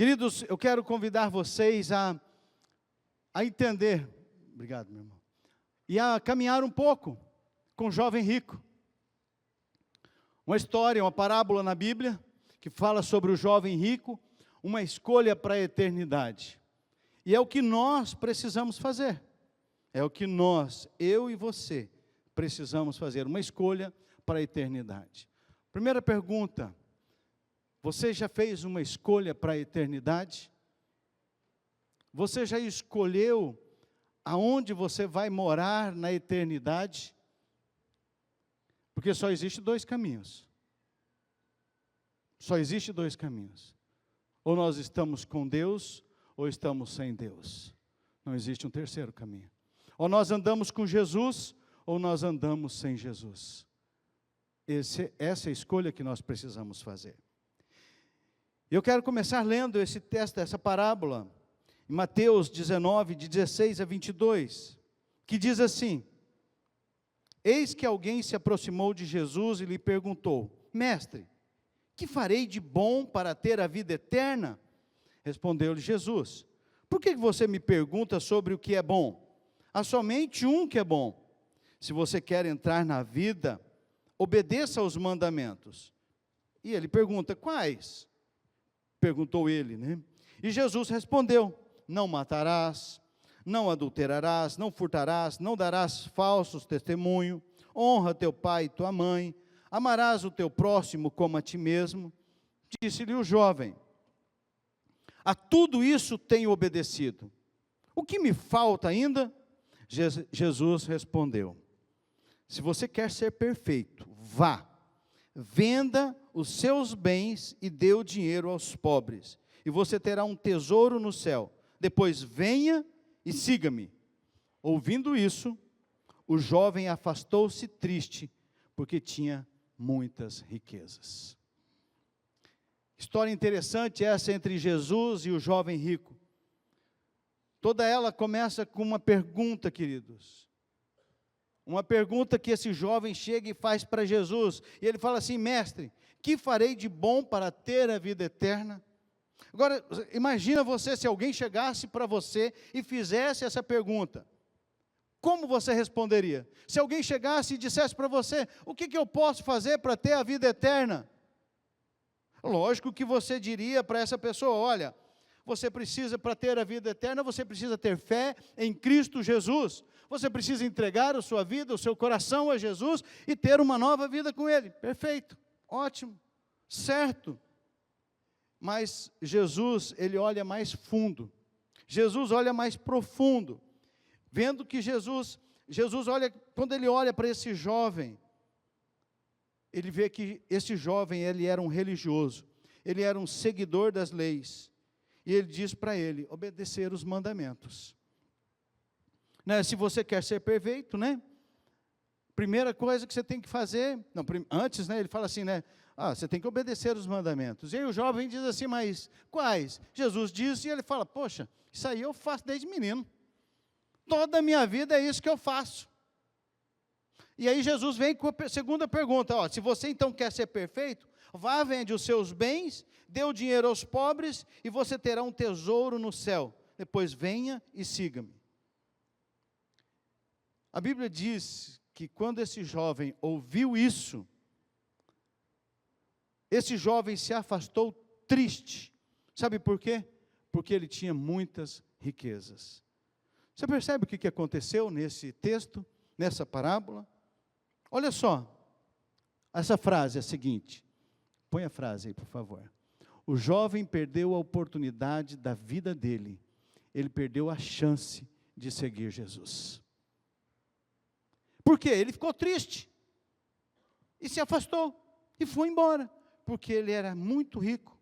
Queridos, eu quero convidar vocês a entender, obrigado, meu irmão, e a caminhar um pouco com o jovem rico. Uma história, uma parábola na Bíblia, que fala sobre o jovem rico, uma escolha para a eternidade. E é o que nós precisamos fazer. É o que nós, eu e você, precisamos fazer. Uma escolha para a eternidade. Primeira pergunta: você já fez uma escolha para a eternidade? Você já escolheu aonde você vai morar na eternidade? Porque só existe dois caminhos. Só existe dois caminhos. Ou nós estamos com Deus, ou estamos sem Deus. Não existe um terceiro caminho. Ou nós andamos com Jesus, ou nós andamos sem Jesus. Essa é a escolha que nós precisamos fazer. Eu quero começar lendo esse texto, essa parábola, em Mateus 19, de 16 a 22, que diz assim: eis que alguém se aproximou de Jesus e lhe perguntou: mestre, que farei de bom para ter a vida eterna? Respondeu-lhe Jesus: por que você me pergunta sobre o que é bom? Há somente um que é bom. Se você quer entrar na vida, obedeça aos mandamentos. E ele pergunta: quais? Perguntou ele, né? E Jesus respondeu: não matarás, não adulterarás, não furtarás, não darás falsos testemunho, honra teu pai e tua mãe, amarás o teu próximo como a ti mesmo. Disse-lhe o jovem: a tudo isso tenho obedecido. O que me falta ainda? Jesus respondeu: se você quer ser perfeito, vá, venda os seus bens e dê o dinheiro aos pobres, e você terá um tesouro no céu. Depois venha e siga-me. Ouvindo isso, o jovem afastou-se triste, porque tinha muitas riquezas. História interessante essa entre Jesus e o jovem rico. Toda ela começa com uma pergunta, queridos. Uma pergunta que esse jovem chega e faz para Jesus. E ele fala assim: mestre, que farei de bom para ter a vida eterna? Agora, imagina você, se alguém chegasse para você e fizesse essa pergunta. Como você responderia? Se alguém chegasse e dissesse para você: o que eu posso fazer para ter a vida eterna? Lógico que você diria para essa pessoa: olha, você precisa, para ter a vida eterna, você precisa ter fé em Cristo Jesus. Você precisa entregar a sua vida, o seu coração a Jesus e ter uma nova vida com Ele. Perfeito, ótimo, certo. Mas Jesus, Ele olha mais fundo. Jesus olha mais profundo. Vendo que Jesus olha, quando Ele olha para esse jovem, Ele vê que esse jovem, ele era um religioso. Ele era um seguidor das leis. E Ele diz para ele: obedecer os mandamentos. Né? Se você quer ser perfeito, né? Primeira coisa que você tem que fazer, não, antes, né, ele fala assim, né? Você tem que obedecer os mandamentos. E aí o jovem diz assim: mas quais? Jesus diz, e ele fala: poxa, isso aí eu faço desde menino. Toda a minha vida é isso que eu faço. E aí Jesus vem com a segunda pergunta: se você então quer ser perfeito, vá, vende os seus bens, dê o dinheiro aos pobres, e você terá um tesouro no céu. Depois venha e siga-me. A Bíblia diz que quando esse jovem ouviu isso, esse jovem se afastou triste. Sabe por quê? Porque ele tinha muitas riquezas. Você percebe o que aconteceu nesse texto, nessa parábola? Olha só, essa frase é a seguinte, põe a frase aí, por favor. O jovem perdeu a oportunidade da vida dele, ele perdeu a chance de seguir Jesus. Por quê? Ele ficou triste, e se afastou, e foi embora, porque ele era muito rico.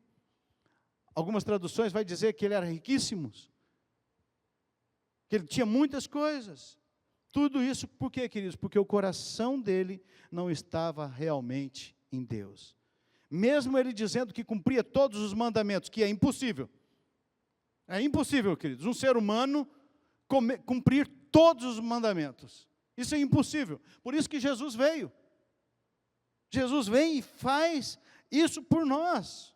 Algumas traduções vai dizer que ele era riquíssimo, que ele tinha muitas coisas. Tudo isso por quê, queridos? Porque o coração dele não estava realmente em Deus. Mesmo ele dizendo que cumpria todos os mandamentos, que é impossível. É impossível, queridos, um ser humano cumprir todos os mandamentos. Isso é impossível. Por isso que Jesus veio. Jesus vem e faz isso por nós.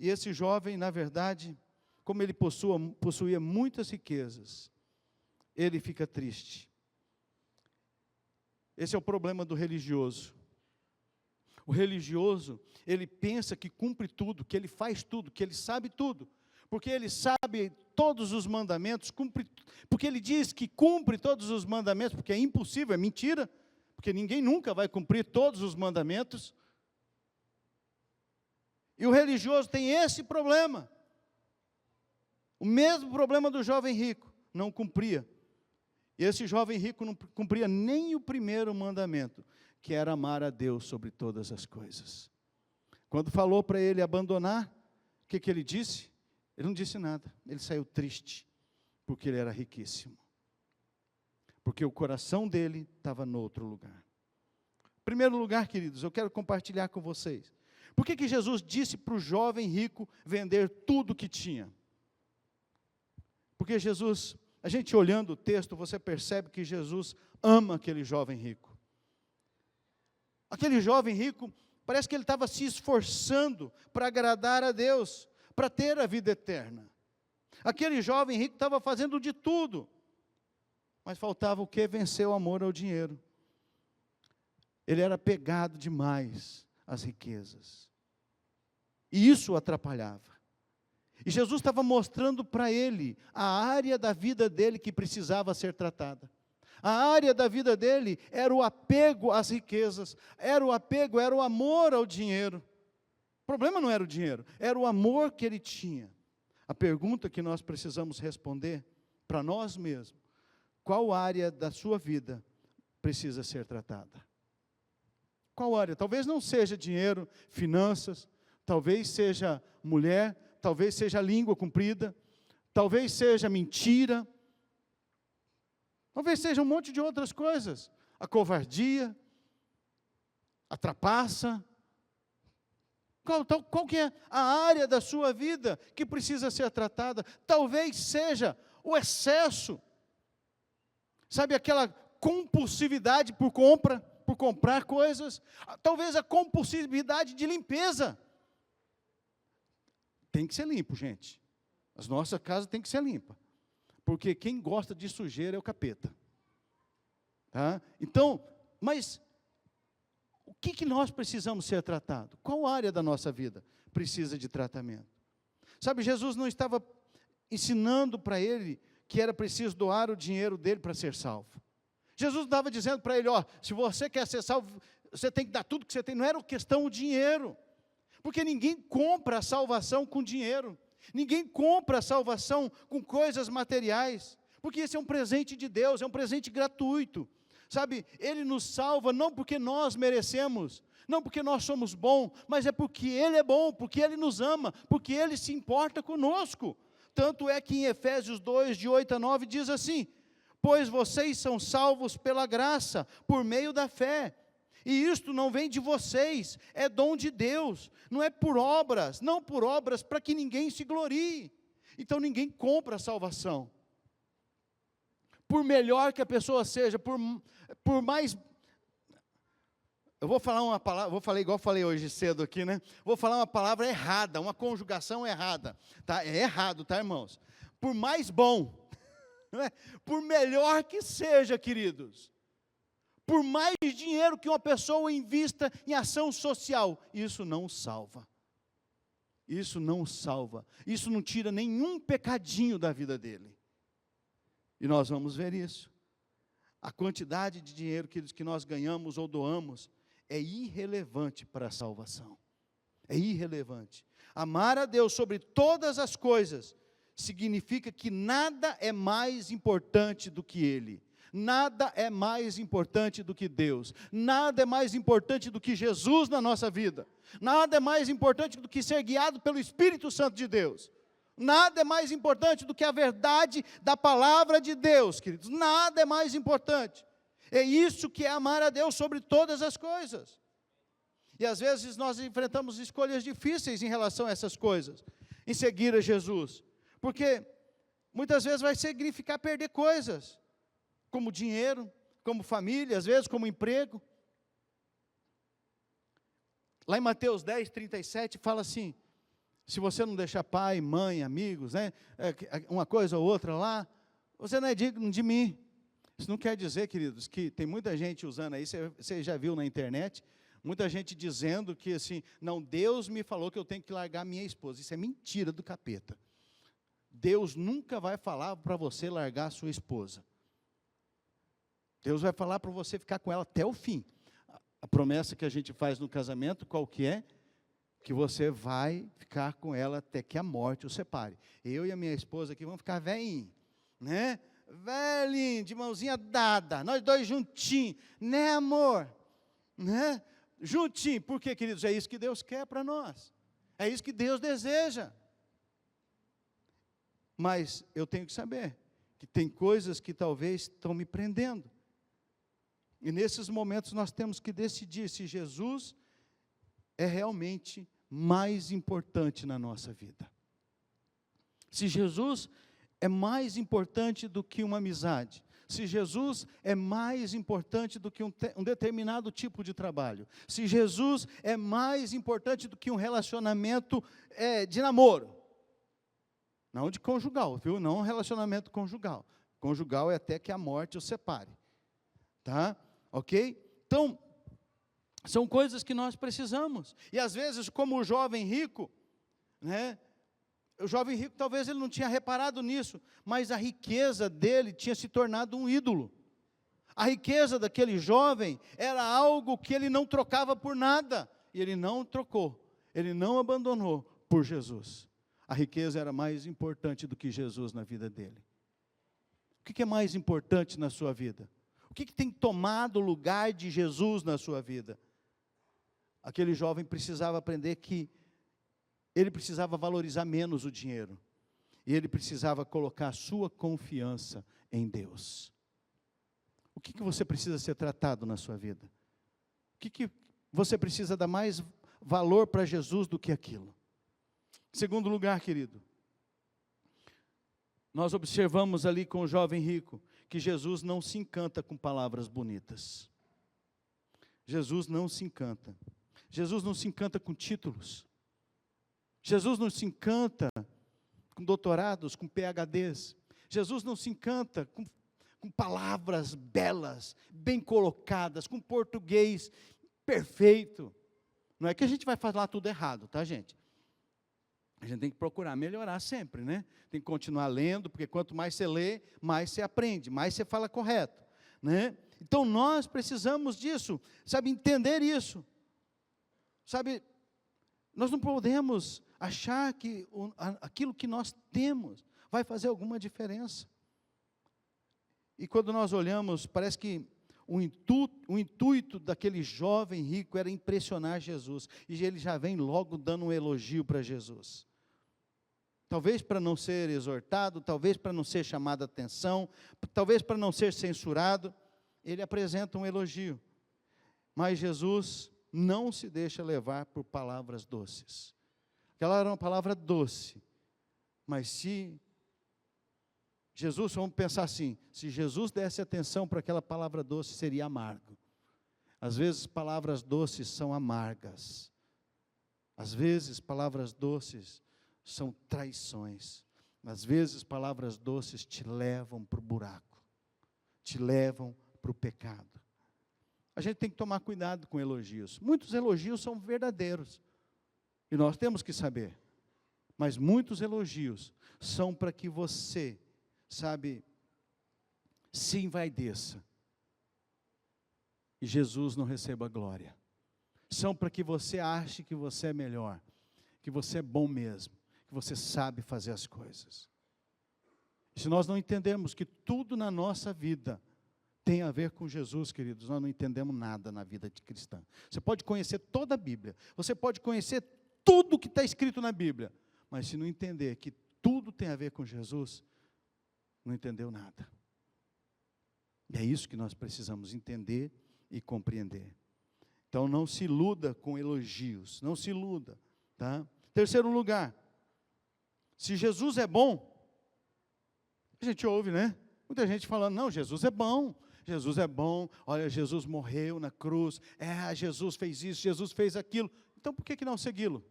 E esse jovem, na verdade, como ele possuía muitas riquezas, ele fica triste. Esse é o problema do religioso. O religioso, ele pensa que cumpre tudo, que ele faz tudo, que ele sabe tudo, porque ele sabe todos os mandamentos, porque ele diz que cumpre todos os mandamentos, porque é impossível, é mentira, porque ninguém nunca vai cumprir todos os mandamentos. E o religioso tem esse problema, o mesmo problema do jovem rico, não cumpria. E esse jovem rico não cumpria nem o primeiro mandamento, que era amar a Deus sobre todas as coisas. Quando falou para ele abandonar, o que ele disse? Ele não disse nada, ele saiu triste, porque ele era riquíssimo. Porque o coração dele estava no outro lugar. Em primeiro lugar, queridos, eu quero compartilhar com vocês. Por que Jesus disse para o jovem rico vender tudo que tinha? Porque Jesus, a gente olhando o texto, você percebe que Jesus ama aquele jovem rico. Aquele jovem rico, parece que ele estava se esforçando para agradar a Deus, para ter a vida eterna. Aquele jovem rico estava fazendo de tudo, mas faltava o que? Vencer o amor ao dinheiro. Ele era apegado demais às riquezas, e isso o atrapalhava. E Jesus estava mostrando para ele a área da vida dele que precisava ser tratada. A área da vida dele era o apego às riquezas, era o amor ao dinheiro. O problema não era o dinheiro, era o amor que ele tinha. A pergunta que nós precisamos responder para nós mesmos: qual área da sua vida precisa ser tratada? Qual área? Talvez não seja dinheiro, finanças, talvez seja mulher, talvez seja língua comprida, talvez seja mentira, talvez seja um monte de outras coisas, a covardia, a trapaça. Qual que é a área da sua vida que precisa ser tratada? Talvez seja o excesso, sabe, aquela compulsividade por comprar coisas, talvez a compulsividade de limpeza. Tem que ser limpo, gente. As nossas casas têm que ser limpas, porque quem gosta de sujeira é o capeta. Tá? Então, mas o que nós precisamos ser tratado? Qual área da nossa vida precisa de tratamento? Sabe, Jesus não estava ensinando para ele que era preciso doar o dinheiro dele para ser salvo. Jesus estava dizendo para ele: se você quer ser salvo, você tem que dar tudo que você tem. Não era questão do dinheiro, porque ninguém compra a salvação com dinheiro, ninguém compra a salvação com coisas materiais, porque esse é um presente de Deus, é um presente gratuito. Sabe, Ele nos salva não porque nós merecemos, não porque nós somos bons, mas é porque Ele é bom, porque Ele nos ama, porque Ele se importa conosco. Tanto é que em Efésios 2, de 8 a 9, diz assim: pois vocês são salvos pela graça, por meio da fé, e isto não vem de vocês, é dom de Deus, não é por obras, não por obras para que ninguém se glorie. Então ninguém compra a salvação. Por melhor que a pessoa seja, por mais... Eu vou falar uma palavra, vou falar igual falei hoje cedo aqui, né? Vou falar uma palavra errada, uma conjugação errada, tá? É errado, tá, irmãos? Por mais bom, não é? Por melhor que seja, queridos, por mais dinheiro que uma pessoa invista em ação social, isso não salva. Isso não salva. Isso não tira nenhum pecadinho da vida dele. E nós vamos ver isso. A quantidade de dinheiro que nós ganhamos ou doamos é irrelevante para a salvação. É irrelevante. Amar a Deus sobre todas as coisas significa que nada é mais importante do que Ele. Nada é mais importante do que Deus. Nada é mais importante do que Jesus na nossa vida. Nada é mais importante do que ser guiado pelo Espírito Santo de Deus. Nada é mais importante do que a verdade da palavra de Deus, queridos. Nada é mais importante. É isso que é amar a Deus sobre todas as coisas. E às vezes nós enfrentamos escolhas difíceis em relação a essas coisas, em seguir a Jesus. Porque muitas vezes vai significar perder coisas, como dinheiro, como família, às vezes como emprego. Lá em Mateus 10, 37, fala assim: Se você não deixar pai, mãe, amigos, né, uma coisa ou outra lá, você não é digno de mim. Isso não quer dizer, queridos, que tem muita gente usando aí, você já viu na internet, muita gente dizendo que assim, não, Deus me falou que eu tenho que largar minha esposa. Isso é mentira do capeta. Deus nunca vai falar para você largar a sua esposa. Deus vai falar para você ficar com ela até o fim. A promessa que a gente faz no casamento, qual que é? Que você vai ficar com ela até que a morte o separe. Eu e a minha esposa aqui vamos ficar velhinhos, né? Velhinho, de mãozinha dada, nós dois juntinhos, né, amor? Né? Juntinho, porque, queridos, é isso que Deus quer para nós, é isso que Deus deseja. Mas eu tenho que saber que tem coisas que talvez estão me prendendo, e nesses momentos nós temos que decidir se Jesus é realmente mais importante na nossa vida. Se Jesus é mais importante do que uma amizade, se Jesus é mais importante do que um determinado tipo de trabalho, se Jesus é mais importante do que um relacionamento de namoro, não de conjugal, viu? Não um relacionamento conjugal. Conjugal é até que a morte os separe, tá? Ok? Então, são coisas que nós precisamos, e às vezes, como o jovem rico, né? O jovem rico, talvez ele não tinha reparado nisso, mas a riqueza dele tinha se tornado um ídolo. A riqueza daquele jovem era algo que ele não trocava por nada, e ele não trocou, ele não abandonou por Jesus. A riqueza era mais importante do que Jesus na vida dele. O que é mais importante na sua vida? O que tem tomado o lugar de Jesus na sua vida? Aquele jovem precisava aprender que ele precisava valorizar menos o dinheiro, e ele precisava colocar a sua confiança em Deus. O que você precisa ser tratado na sua vida? O que você precisa dar mais valor para Jesus do que aquilo? Em segundo lugar, querido, nós observamos ali com o jovem rico, que Jesus não se encanta com palavras bonitas. Jesus não se encanta. Jesus não se encanta com títulos. Jesus não se encanta com doutorados, com PhDs. Jesus não se encanta com palavras belas, bem colocadas, com português perfeito. Não é que a gente vai falar tudo errado, tá, gente? A gente tem que procurar melhorar sempre, né? Tem que continuar lendo, porque quanto mais você lê, mais você aprende, mais você fala correto, né? Então nós precisamos disso, sabe, entender isso. Sabe, nós não podemos achar que aquilo que nós temos vai fazer alguma diferença. E quando nós olhamos, parece que o intuito daquele jovem rico era impressionar Jesus, e ele já vem logo dando um elogio para Jesus. Talvez para não ser exortado, talvez para não ser chamado a atenção, talvez para não ser censurado, ele apresenta um elogio. Mas Jesus não se deixa levar por palavras doces. Aquela era uma palavra doce, mas se Jesus, vamos pensar assim, se Jesus desse atenção para aquela palavra doce, seria amargo. Às vezes palavras doces são amargas. Às vezes palavras doces são traições. Às vezes palavras doces te levam para o buraco, te levam para o pecado. A gente tem que tomar cuidado com elogios. Muitos elogios são verdadeiros, e nós temos que saber. Mas muitos elogios são para que você, sabe, se envaideça, e Jesus não receba glória. São para que você ache que você é melhor, que você é bom mesmo, que você sabe fazer as coisas. Se nós não entendermos que tudo na nossa vida tem a ver com Jesus, queridos, nós não entendemos nada na vida de cristã. Você pode conhecer toda a Bíblia, você pode conhecer tudo que está escrito na Bíblia, mas se não entender que tudo tem a ver com Jesus, não entendeu nada. E é isso que nós precisamos entender e compreender. Então não se iluda com elogios, não se iluda, tá? Terceiro lugar, se Jesus é bom, a gente ouve, né? Muita gente falando, não, Jesus é bom, olha, Jesus morreu na cruz, Jesus fez isso, Jesus fez aquilo, então por que não segui-lo?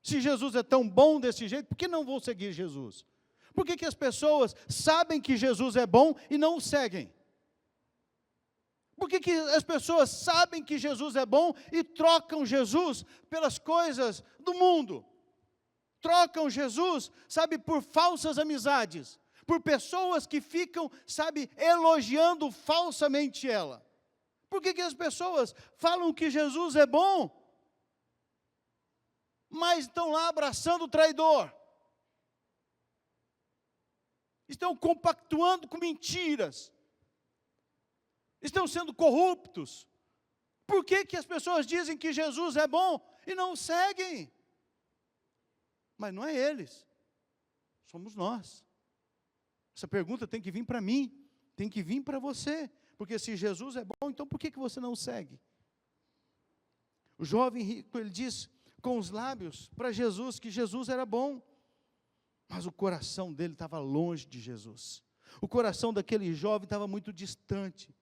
Se Jesus é tão bom desse jeito, por que não vou seguir Jesus? Por que as pessoas sabem que Jesus é bom e não o seguem? Por que as pessoas sabem que Jesus é bom e trocam Jesus pelas coisas do mundo? Trocam Jesus, sabe, por falsas amizades, por pessoas que ficam, sabe, elogiando falsamente ela. Por que as pessoas falam que Jesus é bom, mas estão lá abraçando o traidor? Estão compactuando com mentiras. Estão sendo corruptos. Por que as pessoas dizem que Jesus é bom e não o seguem? Mas não é eles, somos nós. Essa pergunta tem que vir para mim, tem que vir para você. Porque se Jesus é bom, então por que você não o segue? O jovem rico, ele diz com os lábios para Jesus que Jesus era bom, mas o coração dele estava longe de Jesus. O coração daquele jovem estava muito distante.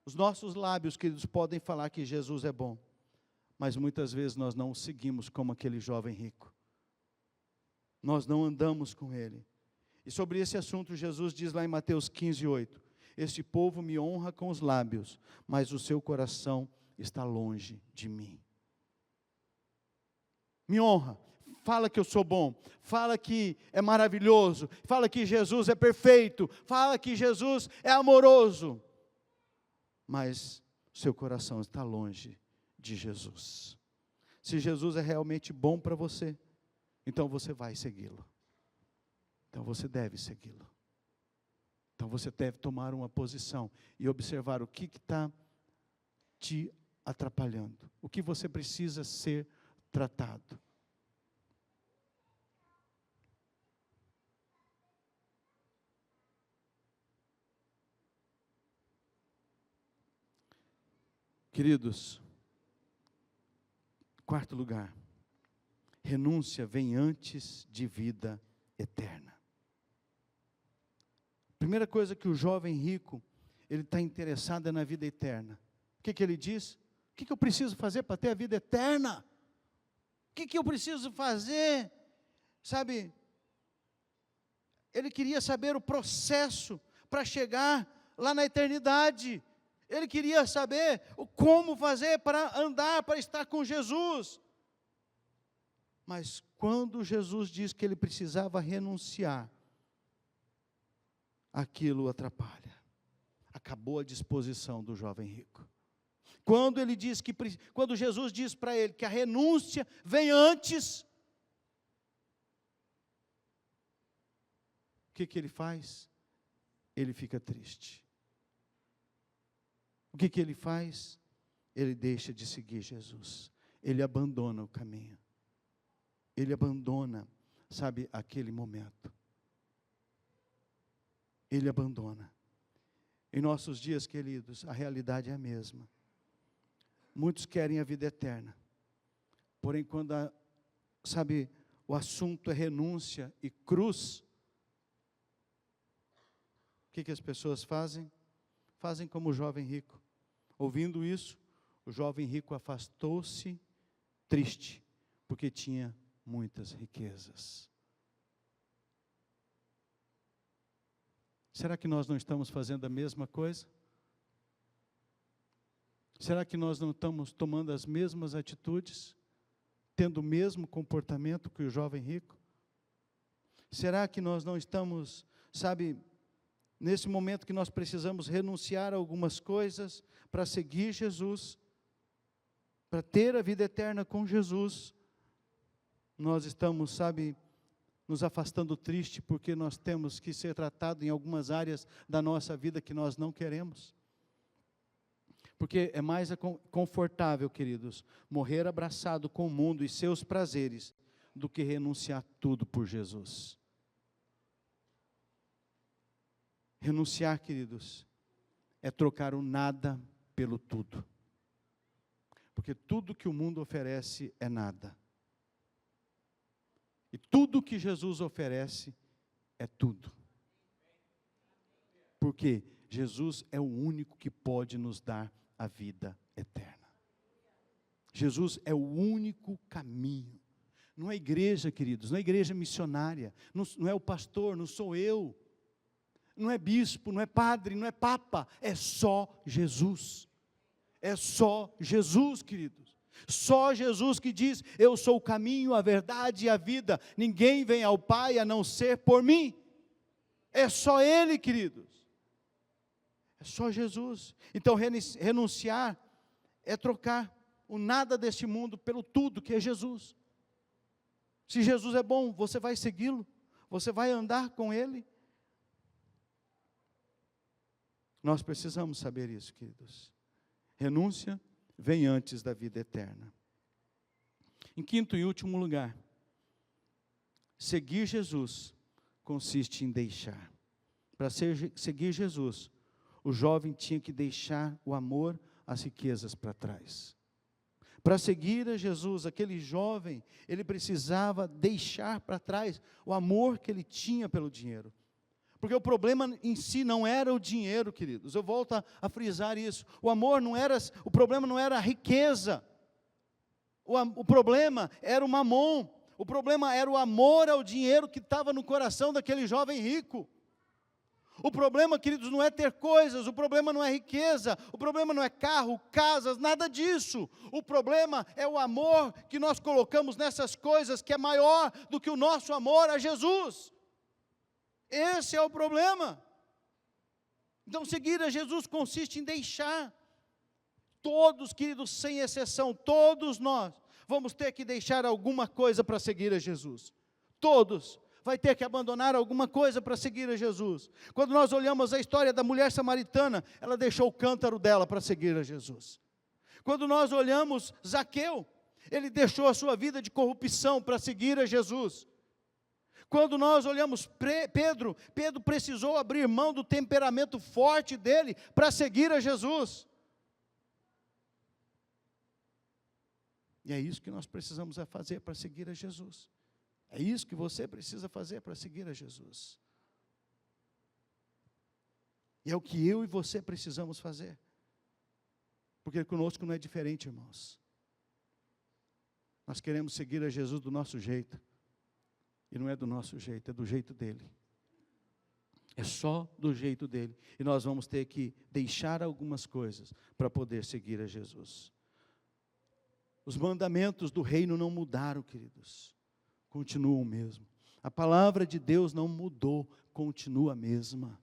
Os nossos lábios, queridos, podem falar que Jesus é bom, mas muitas vezes nós não o seguimos como aquele jovem rico. Nós não andamos com ele. E sobre esse assunto, Jesus diz lá em Mateus 15:8, este povo me honra com os lábios, mas o seu coração está longe de mim. Me honra, fala que eu sou bom, fala que é maravilhoso, fala que Jesus é perfeito, fala que Jesus é amoroso, mas seu coração está longe de Jesus. Se Jesus é realmente bom para você, então você vai segui-lo. Então você deve segui-lo. Então você deve tomar uma posição e observar o que está te atrapalhando, o que você precisa ser tratado. Queridos, quarto lugar, renúncia vem antes de vida eterna. Primeira coisa que o jovem rico, ele está interessado é na vida eterna. O que ele diz? O que eu preciso fazer para ter a vida eterna? O que eu preciso fazer? Sabe, ele queria saber o processo para chegar lá na eternidade. Ele queria saber como fazer para andar, para estar com Jesus. Mas quando Jesus diz que ele precisava renunciar, aquilo atrapalha. Acabou a disposição do jovem rico. Quando Jesus diz para ele que a renúncia vem antes, o que ele faz? Ele fica triste. O que ele faz? Ele deixa de seguir Jesus. Ele abandona o caminho. Ele abandona, sabe, aquele momento. Ele abandona. Em nossos dias, queridos, a realidade é a mesma. Muitos querem a vida eterna. Porém, quando, o assunto é renúncia e cruz, o que as pessoas fazem? Fazem como o jovem rico. Ouvindo isso, o jovem rico afastou-se triste, porque tinha muitas riquezas. Será que nós não estamos fazendo a mesma coisa? Será que nós não estamos tomando as mesmas atitudes? Tendo o mesmo comportamento que o jovem rico? Será que nós não estamos, nesse momento que nós precisamos renunciar a algumas coisas para seguir Jesus, para ter a vida eterna com Jesus, nós estamos, nos afastando triste porque nós temos que ser tratados em algumas áreas da nossa vida que nós não queremos? Porque é mais confortável, queridos, morrer abraçado com o mundo e seus prazeres, do que renunciar tudo por Jesus. Renunciar, queridos, é trocar o nada pelo tudo. Porque tudo que o mundo oferece é nada. E tudo que Jesus oferece é tudo. Porque Jesus é o único que pode nos dar a vida eterna. Jesus é o único caminho. Não é igreja, queridos, não é igreja missionária, não é o pastor, não sou eu, não é bispo, não é padre, não é papa, é só Jesus. É só Jesus, queridos. Só Jesus que diz: eu sou o caminho, a verdade e a vida. Ninguém vem ao Pai a não ser por mim. É só Ele, queridos. É só Jesus. Então renunciar é trocar o nada deste mundo pelo tudo que é Jesus. Se Jesus é bom, você vai segui-lo, você vai andar com Ele. Nós precisamos saber isso, queridos. Renúncia vem antes da vida eterna. Em quinto e último lugar, seguir Jesus consiste em deixar. Para seguir Jesus, o jovem tinha que deixar o amor, as riquezas para trás. Para seguir a Jesus, aquele jovem, ele precisava deixar para trás o amor que ele tinha pelo dinheiro. Porque o problema em si não era o dinheiro, queridos. Eu volto a frisar isso. O problema não era a riqueza. O problema era o mamon. O problema era o amor ao dinheiro que estava no coração daquele jovem rico. O problema, queridos, não é ter coisas, o problema não é riqueza, o problema não é carro, casas, nada disso. O problema é o amor que nós colocamos nessas coisas, que é maior do que o nosso amor a Jesus. Esse é o problema. Então, seguir a Jesus consiste em deixar. Todos, queridos, sem exceção, todos nós vamos ter que deixar alguma coisa para seguir a Jesus. Todos. Vai ter que abandonar alguma coisa para seguir a Jesus. Quando nós olhamos a história da mulher samaritana, ela deixou o cântaro dela para seguir a Jesus. Quando nós olhamos Zaqueu, ele deixou a sua vida de corrupção para seguir a Jesus. Quando nós olhamos Pedro precisou abrir mão do temperamento forte dele para seguir a Jesus. E é isso que nós precisamos fazer para seguir a Jesus. É isso que você precisa fazer para seguir a Jesus. E é o que eu e você precisamos fazer. Porque conosco não é diferente, irmãos. Nós queremos seguir a Jesus do nosso jeito. E não é do nosso jeito, é do jeito dele. É só do jeito dele. E nós vamos ter que deixar algumas coisas para poder seguir a Jesus. Os mandamentos do reino não mudaram, queridos. Continuam o mesmo. A palavra de Deus não mudou, continua a mesma.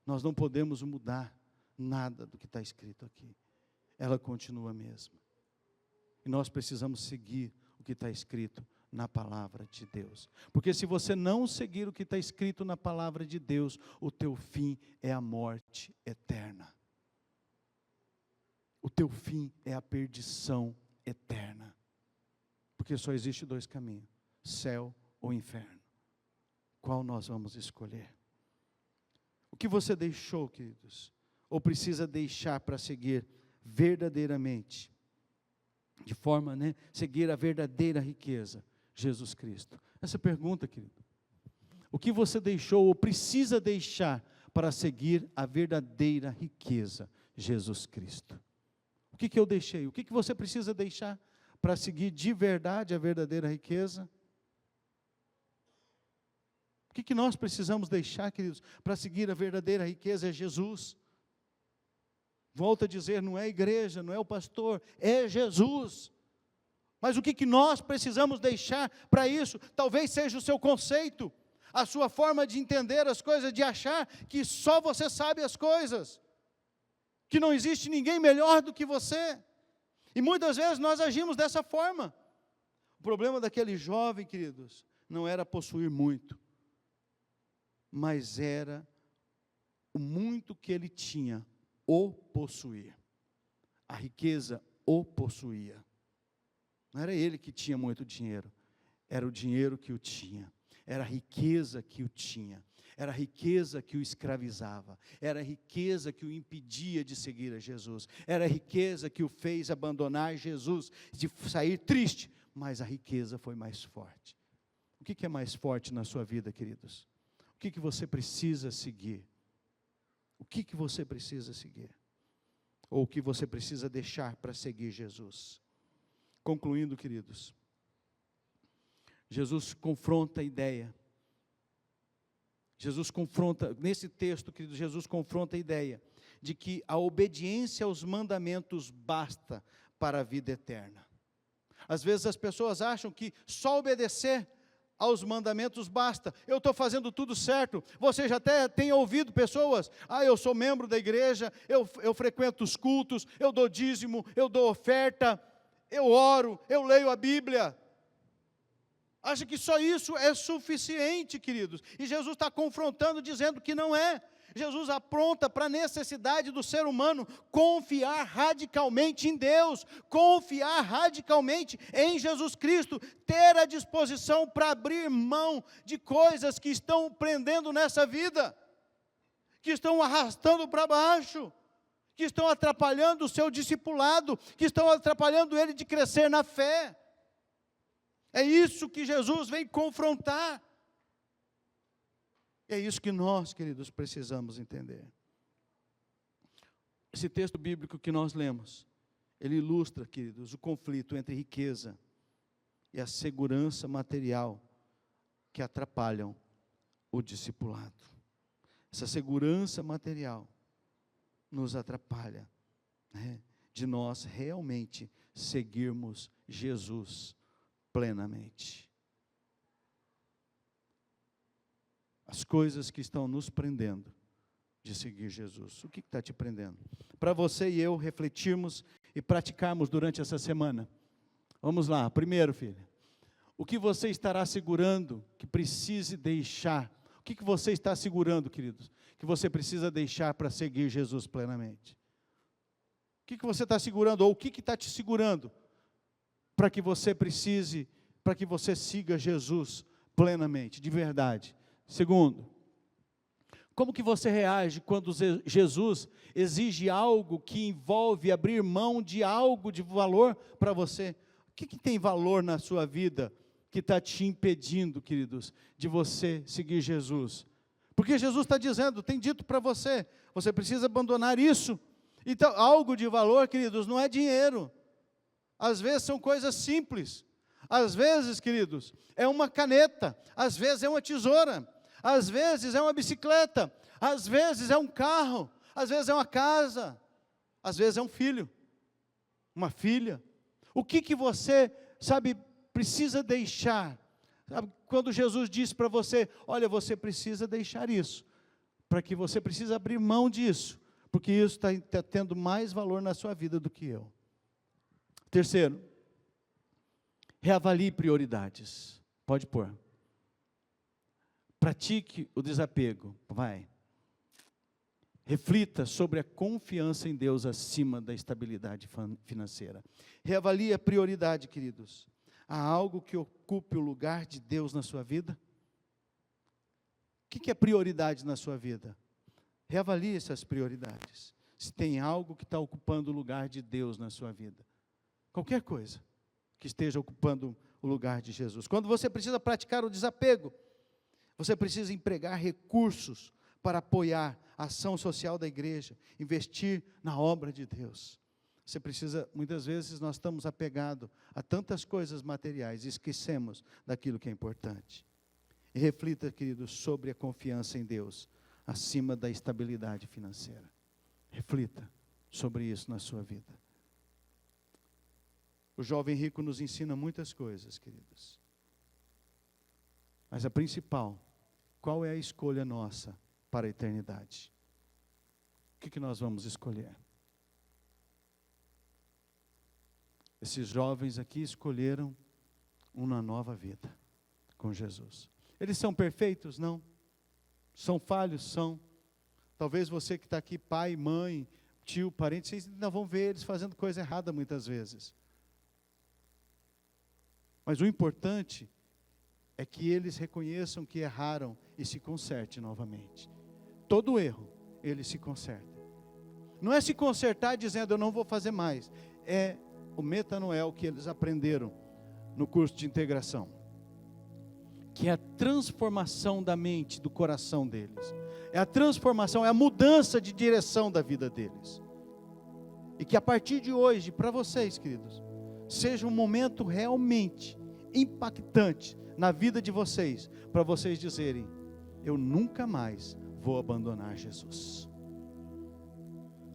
Nós não podemos mudar nada do que está escrito aqui. Ela continua a mesma. E nós precisamos seguir o que está escrito na palavra de Deus. Porque se você não seguir o que está escrito na palavra de Deus, o teu fim é a morte eterna. O teu fim é a perdição eterna. Porque só existe dois caminhos: céu ou inferno. Qual nós vamos escolher? O que você deixou, queridos, ou precisa deixar para seguir verdadeiramente, de forma, seguir a verdadeira riqueza, Jesus Cristo? Essa pergunta, querido. O que você deixou ou precisa deixar para seguir a verdadeira riqueza, Jesus Cristo? O que eu deixei? O que você precisa deixar para seguir de verdade a verdadeira riqueza? O que nós precisamos deixar, queridos, para seguir a verdadeira riqueza? É Jesus. Volto a dizer, não é a igreja, não é o pastor, é Jesus. Mas o que nós precisamos deixar para isso? Talvez seja o seu conceito, a sua forma de entender as coisas, de achar que só você sabe as coisas, que não existe ninguém melhor do que você. E muitas vezes nós agimos dessa forma. O problema daquele jovem, queridos, não era possuir muito, mas era o muito que ele tinha, o possuir. A riqueza o possuía. Não era ele que tinha muito dinheiro, era o dinheiro que o tinha, era a riqueza que o tinha, era a riqueza que o escravizava, era a riqueza que o impedia de seguir a Jesus, era a riqueza que o fez abandonar Jesus, de sair triste, mas a riqueza foi mais forte. O que é mais forte na sua vida, queridos? O que você precisa seguir? O que você precisa seguir? Ou o que você precisa deixar para seguir Jesus? Concluindo, queridos, Jesus confronta a ideia. Nesse texto, querido, Jesus confronta a ideia de que a obediência aos mandamentos basta para a vida eterna. Às vezes as pessoas acham que só obedecer aos mandamentos basta. Eu estou fazendo tudo certo. Você já até tem ouvido pessoas: eu sou membro da igreja, eu frequento os cultos, eu dou dízimo, eu dou oferta, eu oro, eu leio a Bíblia. Acha que só isso é suficiente, queridos. E Jesus está confrontando, dizendo que não é. Jesus apronta para a necessidade do ser humano confiar radicalmente em Deus, confiar radicalmente em Jesus Cristo, ter a disposição para abrir mão de coisas que estão prendendo nessa vida, que estão arrastando para baixo, que estão atrapalhando o seu discipulado, que estão atrapalhando ele de crescer na fé. É isso que Jesus vem confrontar. É isso que nós, queridos, precisamos entender. Esse texto bíblico que nós lemos, ele ilustra, queridos, o conflito entre riqueza e a segurança material que atrapalham o discipulado. Essa segurança material nos atrapalha, né, de nós realmente seguirmos Jesus plenamente. As coisas que estão nos prendendo de seguir Jesus. O que está te prendendo? Para você e eu refletirmos e praticarmos durante essa semana. Vamos lá. Primeiro, filha, o que você estará segurando que precise deixar? O que você está segurando, queridos, que você precisa deixar para seguir Jesus plenamente? O que você está segurando, ou o que está te segurando para que você siga Jesus plenamente, de verdade? Segundo, como que você reage quando Jesus exige algo que envolve abrir mão de algo de valor para você? O que tem valor na sua vida que está te impedindo, queridos, de você seguir Jesus? Porque Jesus está dizendo, tem dito para você, você precisa abandonar isso. Então, algo de valor, queridos, não é dinheiro. Às vezes são coisas simples. Às vezes, queridos, é uma caneta. Às vezes é uma tesoura. Às vezes é uma bicicleta, às vezes é um carro, às vezes é uma casa, às vezes é um filho, uma filha. O que você, precisa deixar? Quando Jesus disse para você, olha, você precisa deixar isso, para que você precisa abrir mão disso, porque isso está tendo mais valor na sua vida do que eu. Terceiro, reavalie prioridades. Pode pôr. Pratique o desapego, reflita sobre a confiança em Deus acima da estabilidade financeira. Reavalie a prioridade, queridos. Há algo que ocupe o lugar de Deus na sua vida? O que é prioridade na sua vida? Reavalie essas prioridades. Se tem algo que está ocupando o lugar de Deus na sua vida. Qualquer coisa que esteja ocupando o lugar de Jesus. Quando você precisa praticar o desapego, você precisa empregar recursos para apoiar a ação social da igreja, investir na obra de Deus. Você precisa, muitas vezes nós estamos apegados a tantas coisas materiais e esquecemos daquilo que é importante. E reflita, queridos, sobre a confiança em Deus, acima da estabilidade financeira. Reflita sobre isso na sua vida. O jovem rico nos ensina muitas coisas, queridos. Mas a principal, qual é a escolha nossa para a eternidade? O que nós vamos escolher? Esses jovens aqui escolheram uma nova vida com Jesus. Eles são perfeitos? Não. São falhos? São. Talvez você que está aqui, pai, mãe, tio, parente, vocês ainda vão ver eles fazendo coisa errada muitas vezes. Mas o importante é que eles reconheçam que erraram e se consertem novamente. Todo erro, eles se consertam. Não é se consertar dizendo, eu não vou fazer mais. É o metanoel que eles aprenderam no curso de integração. Que é a transformação da mente, do coração deles. É a transformação, é a mudança de direção da vida deles. E que a partir de hoje, para vocês, queridos, seja um momento realmente impactante na vida de vocês, para vocês dizerem: eu nunca mais vou abandonar Jesus.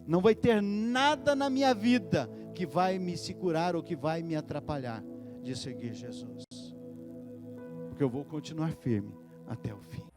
Não vai ter nada na minha vida que vai me segurar ou que vai me atrapalhar de seguir Jesus, porque eu vou continuar firme até o fim.